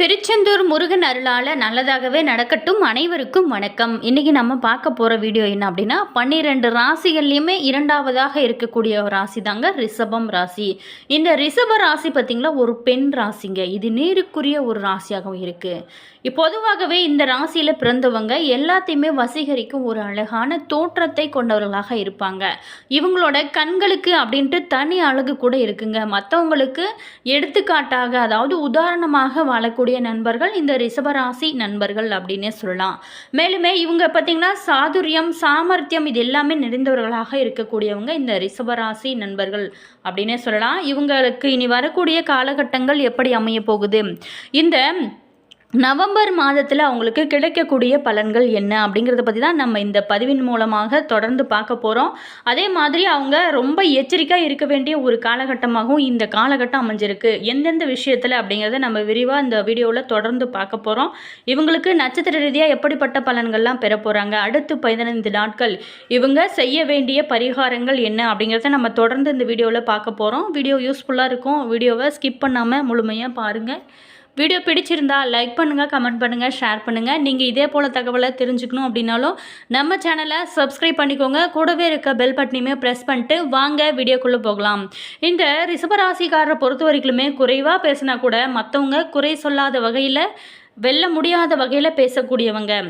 திருச்செந்தூர் முருகன் அருளால் நல்லதாகவே நடக்கட்டும். அனைவருக்கும் வணக்கம். இன்றைக்கி நம்ம பார்க்க போகிற வீடியோ என்ன அப்படின்னா, 12 ராசிகள்லையுமே இரண்டாவதாக இருக்கக்கூடிய ஒரு ராசி தாங்க ரிஷபம் ராசி. இந்த ரிஷப ராசி பார்த்திங்களா, ஒரு பெண் ராசிங்க. இது நீருக்குரிய ஒரு ராசியாகவும் இருக்குது. பொதுவாகவே இந்த ராசியில் பிறந்தவங்க எல்லாத்தையுமே வசீகரிக்கும் ஒரு அழகான தோற்றத்தை கொண்டவர்களாக இருப்பாங்க. இவங்களோட கண்களுக்கு அப்படின்ட்டு தனி அழகு கூட இருக்குங்க. மற்றவங்களுக்கு எடுத்துக்காட்டாக, அதாவது உதாரணமாக வாழக்கூடிய நண்பர்கள் இந்த ரிஷபராசி நண்பர்கள் அப்படின்னே சொல்லலாம். மேலுமே இவங்க பார்த்திங்கன்னா சாதுரியம், சாமர்த்தியம் இது எல்லாமே நிறைந்தவர்களாக இருக்கக்கூடியவங்க இந்த ரிஷபராசி நண்பர்கள் அப்படின்னே சொல்லலாம். இவங்களுக்கு இனி வரக்கூடிய காலகட்டங்கள் எப்படி அமைய போகுது, இந்த நவம்பர் மாதத்தில் அவங்களுக்கு கிடைக்கக்கூடிய பலன்கள் என்ன அப்படிங்கிறத பற்றி தான் நம்ம இந்த பதிவின் மூலமாக தொடர்ந்து பார்க்க போகிறோம். அதே மாதிரி அவங்க ரொம்ப எச்சரிக்கையாக இருக்க வேண்டிய ஒரு காலகட்டமாகவும் இந்த காலகட்டம் அமைஞ்சிருக்கு. எந்தெந்த விஷயத்தில் அப்படிங்கிறத நம்ம விரிவாக இந்த வீடியோவில் தொடர்ந்து பார்க்க போகிறோம். இவங்களுக்கு நட்சத்திர ரீதியாக எப்படிப்பட்ட பலன்கள்லாம் பெற போகிறாங்க, அடுத்து 15 நாட்கள் இவங்க செய்ய வேண்டிய பரிகாரங்கள் என்ன அப்படிங்கிறத நம்ம தொடர்ந்து இந்த வீடியோவில் பார்க்க போகிறோம். வீடியோ யூஸ்ஃபுல்லாக இருக்கும். வீடியோவை ஸ்கிப் பண்ணாமல் முழுமையாக பாருங்கள். வீடியோ பிடிச்சிருந்தா லைக் பண்ணுங்கள், கமெண்ட் பண்ணுங்கள், ஷேர் பண்ணுங்கள். நீங்கள் இதே போல் தகவலை தெரிஞ்சுக்கணும் அப்படின்னாலும் நம்ம சேனலை சப்ஸ்கிரைப் பண்ணிக்கோங்க. கூடவே இருக்க பெல் பட்டனையுமே ப்ரெஸ் பண்ணிட்டு வாங்க வீடியோக்குள்ளே போகலாம். இந்த ரிஷபராசிக்காரரை பொறுத்த வரைக்குமே குறைவாக பேசினா கூட மற்றவங்க குறை சொல்லாத வகையில், வெல்ல முடியாத வகையில் பேசக்கூடியவங்க.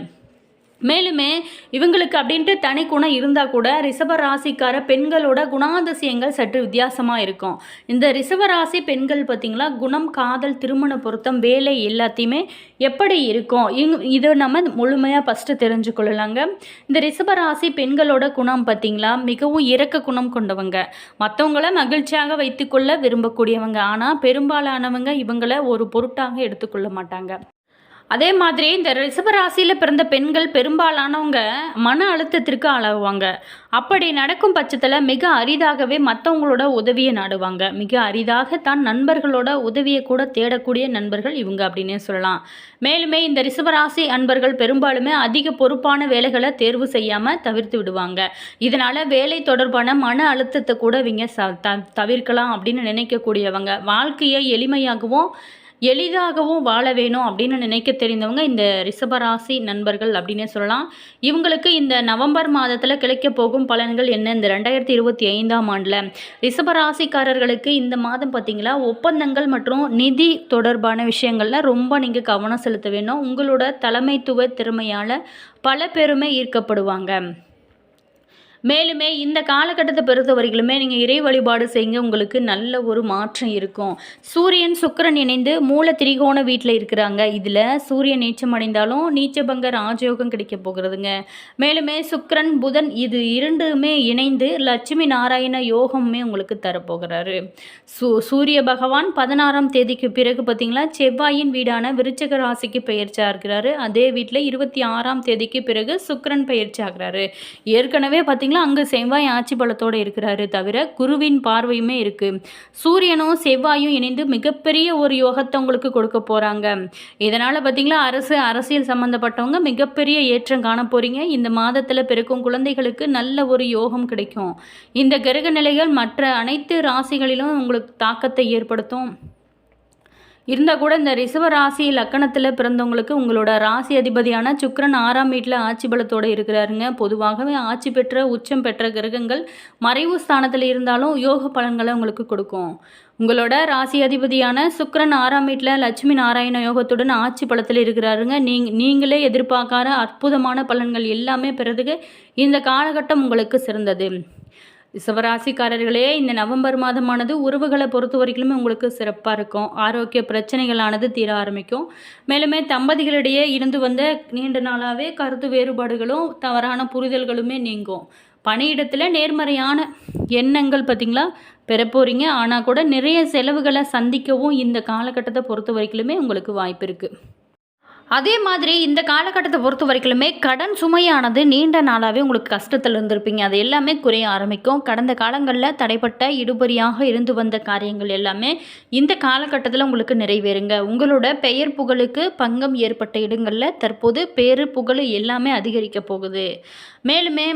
மேலுமே இவங்களுக்கு அப்படின்ட்டு தனி குணம் இருந்தால் கூட ரிஷபராசிக்கார பெண்களோட குணாதிசயங்கள் சற்று வித்தியாசமாக இருக்கும். இந்த ரிஷபராசி பெண்கள் பார்த்திங்களா, குணம், காதல், திருமண பொருத்தம், வேலை எல்லாத்தையுமே எப்படி இருக்கும் இதை நம்ம முழுமையாக ஃபஸ்ட்டு தெரிஞ்சுக்கொள்ளலாங்க. இந்த ரிஷபராசி பெண்களோட குணம் பார்த்திங்களா, மிகவும் இரக்க குணம் கொண்டவங்க. மற்றவங்கள மகிழ்ச்சியாக வைத்துக்கொள்ள விரும்பக்கூடியவங்க. ஆனால் பெரும்பாலானவங்க இவங்களை ஒரு பொருட்டாக எடுத்துக்கொள்ள மாட்டாங்க. அதே மாதிரி இந்த ரிஷபராசியில் பிறந்த பெண்கள் பெரும்பாலானவங்க மன அழுத்தத்திற்கு ஆளாகுவாங்க. அப்படி நடக்கும் பட்சத்தில் மிக அரிதாகவே மற்றவங்களோட உதவியை நாடுவாங்க. மிக அரிதாக தான் நண்பர்களோட உதவியை கூட தேடக்கூடிய நண்பர்கள் இவங்க அப்படின்னே சொல்லலாம். மேலுமே இந்த ரிஷபராசி அன்பர்கள் பெரும்பாலுமே அதிக பொறுப்பான வேலைகளை தேர்வு செய்யாமல் தவிர்த்து விடுவாங்க. இதனால் வேலை தொடர்பான மன அழுத்தத்தை கூட இவங்க தவிர்க்கலாம் அப்படின்னு நினைக்கக்கூடியவங்க. வாழ்க்கையை எளிதாகவும் வாழ வேணும் அப்படின்னு நினைக்க தெரிந்தவங்க இந்த ரிஷபராசி நண்பர்கள் அப்படின்னே சொல்லலாம். இவங்களுக்கு இந்த நவம்பர் மாதத்தில் கிடைக்க போகும் பலன்கள் என்ன, இந்த 2025ஆம் ஆண்டில் ரிஷபராசிக்காரர்களுக்கு இந்த மாதம் பார்த்திங்களா, ஒப்பந்தங்கள் மற்றும் நிதி தொடர்பான விஷயங்களில் ரொம்ப நீங்கள் கவனம் செலுத்த வேணும். உங்களோட தலைமைத்துவ திறமையால் பல பேருமே ஈர்க்கப்படுவாங்க. மேலுமே இந்த காலகட்டத்தை பொறுத்த வரைக்குமே நீங்கள் இறை வழிபாடு செய்யுங்க. உங்களுக்கு நல்ல ஒரு மாற்றம் இருக்கும். சூரியன் சுக்கிரன் இணைந்து மூல திரிகோண வீட்டில் இருக்கிறாங்க. இதில் சூரியன் நீச்சம் அடைந்தாலும் நீச்சபங்க ராஜயோகம் கிடைக்க போகிறதுங்க. மேலுமே சுக்கிரன் புதன் இது இரண்டுமே இணைந்து லட்சுமி நாராயண யோகமே உங்களுக்கு தரப்போகிறாரு. சூரிய பகவான் 16ஆம் தேதிக்கு பிறகு பார்த்திங்களா, செவ்வாயின் வீடான விருச்சிக ராசிக்கு பெயர்ச்சி ஆகிறாரு. அதே வீட்டில் 26ஆம் தேதிக்கு பிறகு சுக்கிரன் பெயர்ச்சி ஆகிறாரு. ஏற்கனவே பார்த்திங்கன்னா அங்கே செவ்வாய் ஆட்சி பலத்தோடு இருக்கிறாரு. தவிர குருவின் பார்வையுமே இருக்குது. சூரியனும் செவ்வாயும் இணைந்து மிகப்பெரிய ஒரு யோகத்தை உங்களுக்கு கொடுக்க போகிறாங்க. இதனால் பார்த்திங்களா, அரசியல் சம்மந்தப்பட்டவங்க மிகப்பெரிய ஏற்றம் காண போகிறீங்க. இந்த மாதத்தில் பிறக்கும் குழந்தைகளுக்கு நல்ல ஒரு யோகம் கிடைக்கும். இந்த கிரக நிலைகள் மற்ற அனைத்து ராசிகளிலும் உங்களுக்கு தாக்கத்தை ஏற்படுத்தும். இருந்தால் கூட இந்த ரிஷப ராசி லக்கணத்தில் பிறந்தவங்களுக்கு உங்களோட ராசி அதிபதியான சுக்கிரன் 6ஆம் வீட்டில் ஆட்சி பலத்தோடு இருக்கிறாருங்க. பொதுவாகவே ஆட்சி பெற்ற உச்சம் பெற்ற கிரகங்கள் மறைவு ஸ்தானத்தில் இருந்தாலும் யோக பலன்களை உங்களுக்கு கொடுக்கும். உங்களோட ராசி அதிபதியான சுக்கிரன் 6ஆம் வீட்டில் லட்சுமி நாராயண யோகத்துடன் ஆட்சி பலத்தில் இருக்கிறாருங்க. நீங்களே எதிர்பார்க்காத அற்புதமான பலன்கள் எல்லாமே பெறதுக்கு இந்த காலகட்டம் உங்களுக்கு சிறந்தது. ரிஷபராசிக்காரர்களே, இந்த நவம்பர் மாதமானது உறவுகளை பொறுத்த வரைக்குமே உங்களுக்கு சிறப்பாக இருக்கும். ஆரோக்கிய பிரச்சனைகளானது தீர ஆரம்பிக்கும். மேலுமே தம்பதிகளிடையே இருந்து வந்த நீண்ட நாளாகவே கருத்து வேறுபாடுகளும் தவறான புரிதல்களுமே நீங்கும். பணியிடத்தில் நேர்மறையான எண்ணங்கள் பார்த்திங்களா பெற போகிறீங்க. ஆனால் கூட நிறைய செலவுகளை சந்திக்கவும் இந்த காலகட்டத்தை பொறுத்த வரைக்குமே உங்களுக்கு வாய்ப்பு இருக்குது. அதே மாதிரி இந்த காலகட்டத்தை பொறுத்த வரைக்குமே கடன் சுமையானது நீண்ட நாளாகவே உங்களுக்கு கஷ்டத்தில் இருந்திருப்பீங்க. அது எல்லாமே குறைய ஆரம்பிக்கும். கடந்த காலங்களில் தடைப்பட்ட இடுபறியாக இருந்து வந்த காரியங்கள் எல்லாமே இந்த காலகட்டத்தில் உங்களுக்கு நிறைவேறுங்க. உங்களோட பெயர் புகழுக்கு பங்கம் ஏற்பட்ட இடங்களில் தற்போது பேரு புகழ் எல்லாமே அதிகரிக்க போகுது. மேலுமே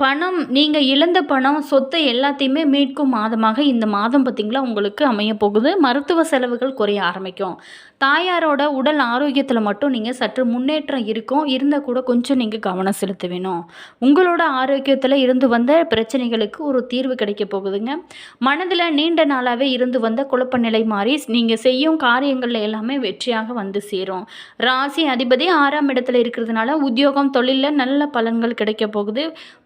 பணம், நீங்கள் இழந்த பணம், சொத்து எல்லாத்தையுமே மீட்கும் மாதமாக இந்த மாதம் பார்த்திங்களா உங்களுக்கு அமைய போகுது. மருத்துவ செலவுகள் குறைய ஆரம்பிக்கும். தாயாரோட உடல் ஆரோக்கியத்தில் மட்டும் நீங்கள் சற்று முன்னேற்றம் இருக்கும், இருந்தால் கூட கொஞ்சம் நீங்கள் கவனம் செலுத்த வேணும். உங்களோட ஆரோக்கியத்தில் இருந்து வந்த பிரச்சனைகளுக்கு ஒரு தீர்வு கிடைக்க போகுதுங்க. மனதில் நீண்ட நாளாகவே இருந்து வந்த குழப்ப நிலை மாறி நீங்கள் செய்யும் காரியங்களில் எல்லாமே வெற்றியாக வந்து சேரும். ராசி அதிபதி 6ஆம் இடத்துல இருக்கிறதுனால உத்தியோகம் தொழிலில் நல்ல பலன்கள் கிடைக்க போகுது.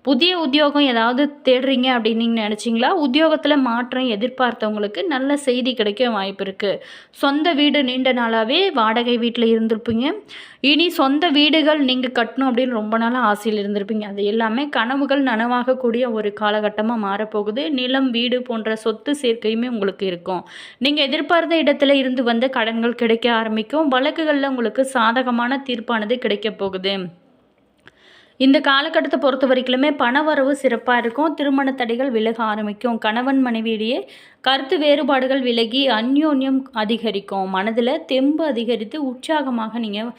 புதிய உத்தியோகம் ஏதாவது தேடுறீங்க அப்படின்னு நீங்கள் நினச்சிங்களா? உத்தியோகத்தில் மாற்றம் எதிர்பார்த்தவங்களுக்கு நல்ல செய்தி கிடைக்க வாய்ப்பு இருக்குது. சொந்த வீடு நீண்ட நாளாகவே வாடகை வீட்டில் இருந்திருப்பீங்க. இனி சொந்த வீடுகள் நீங்கள் கட்டணும் அப்படின்னு ரொம்ப நாளாக ஆசையில் இருந்திருப்பீங்க. அது எல்லாமே கனவுகள் நனவாகக்கூடிய ஒரு காலகட்டமாக மாறப்போகுது. நிலம், வீடு போன்ற சொத்து சேர்க்கையுமே உங்களுக்கு இருக்கும். நீங்கள் எதிர்பார்த்த இடத்துல இருந்து வந்த கடன்கள் கிடைக்க ஆரம்பிக்கும். வழக்குகளில் உங்களுக்கு சாதகமான தீர்ப்பானது கிடைக்க போகுது. இந்த காலகட்டத்தை பொறுத்த வரைக்குமே பணவரவு சிறப்பாக இருக்கும். திருமண தடைகள் விலக ஆரம்பிக்கும். கணவன் மனைவியிடையே கருத்து வேறுபாடுகள் விலகி அந்யோன்யம் அதிகரிக்கும். மனதில் தெம்பு அதிகரித்து உற்சாகமாக நீங்கள்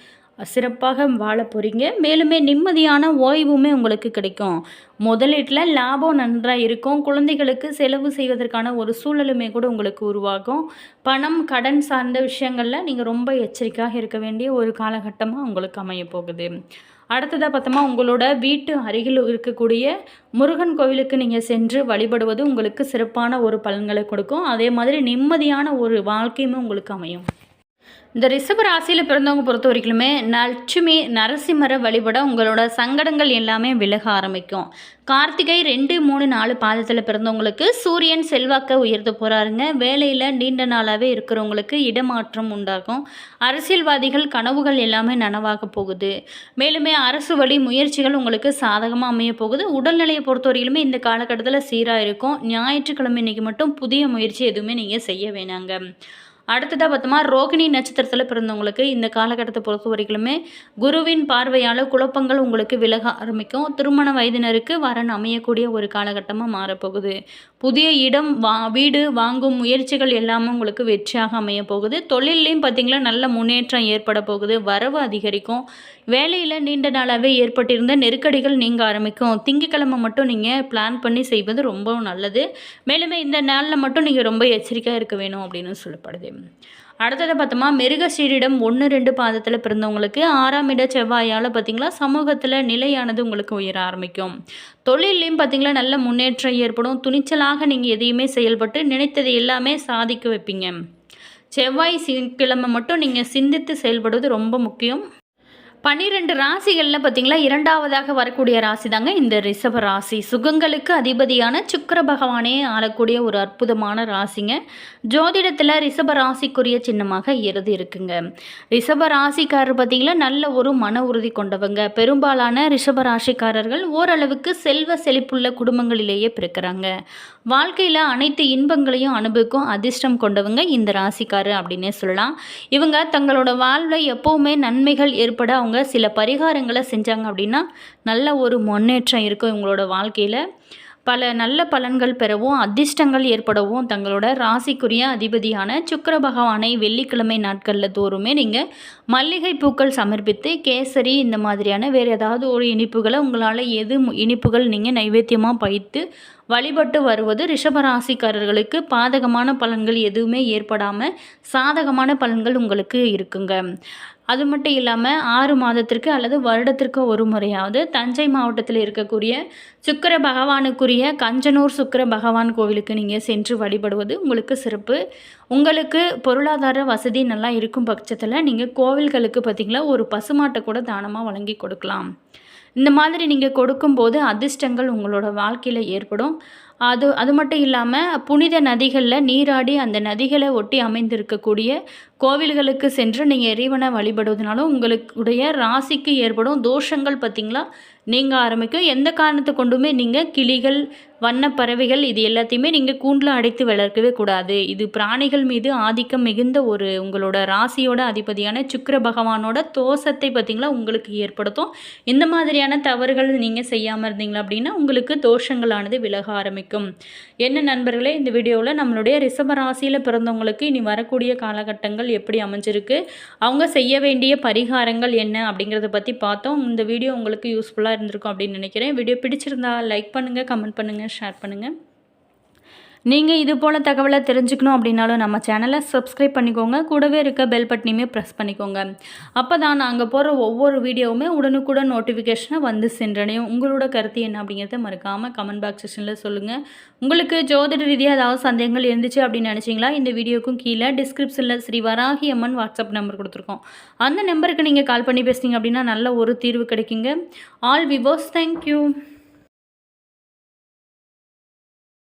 சிறப்பாக வாழ போகிறீங்க. மேலுமே நிம்மதியான ஓய்வுமே உங்களுக்கு கிடைக்கும். முதலீட்டில் லாபம் நன்றாக இருக்கும். குழந்தைகளுக்கு செலவு செய்வதற்கான ஒரு சூழலுமே கூட உங்களுக்கு உருவாகும். பணம், கடன் சார்ந்த விஷயங்களில் நீங்கள் ரொம்ப எச்சரிக்கையாக இருக்க வேண்டிய ஒரு காலகட்டமாக உங்களுக்கு அமைய போகுது. அடுத்ததாக பார்த்தோமா, உங்களோட வீட்டு அருகில் இருக்கக்கூடிய முருகன் கோவிலுக்கு நீங்கள் சென்று வழிபடுவது உங்களுக்கு சிறப்பான ஒரு பலன்களை கொடுக்கும். அதே மாதிரி நிம்மதியான ஒரு வாழ்க்கையுமே உங்களுக்கு அமையும். இந்த ரிஷப ராசியில் பிறந்தவங்க பொறுத்த வரைக்குமே லட்சுமி நரசிம்மரை வழிபட உங்களோட சங்கடங்கள் எல்லாமே விலக ஆரம்பிக்கும். கார்த்திகை 2, 3, 4 பாதத்தில் பிறந்தவங்களுக்கு சூரியன் செல்வாக்க உயர்த்த போகிறாருங்க. வேலையில் நீண்ட நாளாகவே இருக்கிறவங்களுக்கு இடமாற்றம் உண்டாகும். அரசியல்வாதிகள் கனவுகள் எல்லாமே நனவாக போகுது. மேலுமே அரசு வழி முயற்சிகள் உங்களுக்கு சாதகமாக அமைய போகுது. உடல்நிலையை பொறுத்த வரையிலுமே இந்த காலகட்டத்தில் சீராக இருக்கும். ஞாயிற்றுக்கிழமை இன்றைக்கி மட்டும் புதிய முயற்சி எதுவுமே நீங்கள் செய்ய வேணாங்க. அடுத்ததாக பார்த்தோமா, ரோகிணி நட்சத்திரத்தில் பிறந்தவங்களுக்கு இந்த காலகட்டத்தை பொறுத்த வரைக்குமே குருவின் பார்வையால் குழப்பங்கள் உங்களுக்கு விலக ஆரம்பிக்கும். திருமண வயதினருக்கு வரன் அமையக்கூடிய ஒரு காலகட்டமாக மாறப்போகுது. புதிய இடம் வீடு வாங்கும் முயற்சிகள் எல்லாமே உங்களுக்கு வெற்றியாக அமைய போகுது. தொழிலையும் பார்த்திங்களா நல்ல முன்னேற்றம் ஏற்பட போகுது. வரவு அதிகரிக்கும். வேலையில் நீண்ட நாளாகவே ஏற்பட்டிருந்த நெருக்கடிகள் நீங்க ஆரம்பிக்கும். திங்கட்கிழமை மட்டும் நீங்கள் பிளான் பண்ணி செய்வது ரொம்ப நல்லது. மேலுமே இந்த நாளில் மட்டும் நீங்கள் ரொம்ப எச்சரிக்கையாக இருக்க வேணும் அப்படின்னு சொல்லப்படுது. அடுத்தது பார்த்தோமா, மிருகசீரிடம் 1, 2 பாதத்தில் பிறந்தவங்களுக்கு 6ஆம் இட செவ்வாயால் பார்த்திங்களா சமூகத்தில் நிலையானது உங்களுக்கு உயர ஆரம்பிக்கும். தொழிலையும் பார்த்திங்களா நல்ல முன்னேற்றம் ஏற்படும். துணிச்சலாக நீங்கள் எதையுமே செயல்பட்டு நினைத்தது எல்லாமே சாதிக்க வைப்பீங்க. செவ்வாய் கிழமை மட்டும் நீங்கள் சிந்தித்து செயல்படுவது ரொம்ப முக்கியம். 12 ராசிகளில் பார்த்திங்களா 2வதாக வரக்கூடிய ராசி தாங்க இந்த ரிஷப ராசி. சுகங்களுக்கு அதிபதியான சுக்கிர பகவானே ஆளக்கூடிய ஒரு அற்புதமான ராசிங்க. ஜோதிடத்தில் ரிஷப ராசிக்குரிய சின்னமாக எருது இருக்குங்க. ரிஷப ராசிக்காரர் பார்த்திங்களா நல்ல ஒரு மன உறுதி கொண்டவங்க. பெரும்பாலான ரிஷப ராசிக்காரர்கள் ஓரளவுக்கு செல்வ செழிப்புள்ள குடும்பங்களிலேயே பிறக்கிறாங்க. வாழ்க்கையில் அனைத்து இன்பங்களையும் அனுபவிக்கும் அதிர்ஷ்டம் கொண்டவங்க இந்த ராசிக்காரர் அப்படின்னே சொல்லலாம். இவங்க தங்களோட வாழ்வில் எப்போவுமே நன்மைகள் ஏற்பட அவங்க சில பரிகாரங்களை செஞ்சாங்க அப்படின்னா நல்ல ஒரு முன்னேற்றம் இருக்கும். இவங்களோட வாழ்க்கையில் பல நல்ல பலன்கள் பெறவும் அதிர்ஷ்டங்கள் ஏற்படவும் தங்களோட ராசிக்குரிய அதிபதியான சுக்கிர பகவானை வெள்ளிக்கிழமை நாட்களில் தோறுமே நீங்கள் மல்லிகை பூக்கள் சமர்ப்பித்து கேசரி இந்த மாதிரியான வேறு ஏதாவது ஒரு இனிப்புகளை உங்களால் எது இனிப்புகள் நீங்கள் நைவேத்தியமாக பயித்து வழிபட்டு வருவது ரிஷபராசிக்காரர்களுக்கு பாதகமான பலன்கள் எதுவுமே ஏற்படாமல் சாதகமான பலன்கள் உங்களுக்கு இருக்குங்க. அது மட்டும் இல்லாமல் 6 மாதத்திற்கு அல்லது வருடத்திற்கு ஒரு முறையாவது தஞ்சை மாவட்டத்தில் இருக்கக்கூடிய சுக்கிர பகவானுக்குரிய கஞ்சனூர் சுக்கிர பகவான் கோவிலுக்கு நீங்கள் சென்று வழிபடுவது உங்களுக்கு சிறப்பு. உங்களுக்கு பொருளாதார வசதி நல்லா இருக்கும் பட்சத்தில் நீங்கள் கோவில்களுக்கு பார்த்திங்களா ஒரு பசுமாட்டை கூட தானமாக வழங்கி கொடுக்கலாம். இந்த மாதிரி நீங்கள் கொடுக்கும்போது அதிர்ஷ்டங்கள் உங்களோட வாழ்க்கையில் ஏற்படும். அது மட்டும் இல்லாமல் புனித நதிகளில் நீராடி அந்த நதிகளை ஒட்டி அமைந்திருக்கக்கூடிய கோவில்களுக்கு சென்று நீங்கள் இறைவனை வழிபடுவதனாலும் உங்களுடைய ராசிக்கு ஏற்படும் தோஷங்கள் பார்த்திங்களா நீங்கள் ஆரம்பிக்கும். எந்த காரணத்தை கொண்டுமே நீங்கள் கிளிகள், வண்ண பறவைகள் இது எல்லாத்தையுமே நீங்கள் கூண்டில் அடைத்து வளர்க்கவே கூடாது. இது பிராணிகள் மீது ஆதிக்கம் மிகுந்த ஒரு உங்களோட ராசியோட அதிபதியான சுக்கிர பகவானோட தோஷத்தை பார்த்திங்களா உங்களுக்கு ஏற்படுத்தும். இந்த மாதிரியான தவறுகள் நீங்கள் செய்யாமல் இருந்தீங்களா அப்படின்னா உங்களுக்கு தோஷங்களானது விலக ஆரம்பிக்கும். என்ன நண்பர்களே, இந்த வீடியோவில் நம்மளுடைய ரிஷப ராசியில் பிறந்தவங்களுக்கு இனி வரக்கூடிய காலகட்டங்கள் எப்படி அமைஞ்சிருக்கு, அவங்க செய்ய வேண்டிய பரிகாரங்கள் என்ன அப்படிங்கிறத பற்றி பார்த்தோம். இந்த வீடியோ உங்களுக்கு யூஸ்ஃபுல்லாக இருந்திருக்கும் அப்படின்னு நினைக்கிறேன். வீடியோ பிடிச்சிருந்தா லைக் பண்ணுங்கள், கமெண்ட் பண்ணுங்கள், ஷேர் பண்ணுங்கள். நீங்கள் இது போல் தகவலை தெரிஞ்சுக்கணும் அப்படின்னாலும் நம்ம சேனலை சப்ஸ்கிரைப் பண்ணிக்கோங்க. கூடவே இருக்க பெல் பட்டனையுமே ப்ரெஸ் பண்ணிக்கோங்க. அப்போ தான் நாங்கள் போடுற ஒவ்வொரு வீடியோவுமே உடனுக்குடன் நோட்டிஃபிகேஷனை வந்து சென்றடையும். உங்களோட கருத்து என்ன அப்படிங்கிறத மறக்காமல் கமெண்ட் பாக்ஸ் செக்ஷனில் சொல்லுங்கள். உங்களுக்கு ஜோதிட ரீதியாக ஏதாவது சந்தேகங்கள் இருந்துச்சு அப்படின்னு நினச்சிங்களா, இந்த வீடியோக்கும் கீழே டிஸ்கிரிப்ஷனில் ஸ்ரீ வராகி அம்மன் வாட்ஸ்அப் நம்பர் கொடுத்துருக்கோம். அந்த நம்பருக்கு நீங்கள் கால் பண்ணி பேசுனீங்க அப்படின்னா நல்ல ஒரு தீர்வு கிடைக்குங்க. ஆல் விவோஸ், தேங்க்யூ.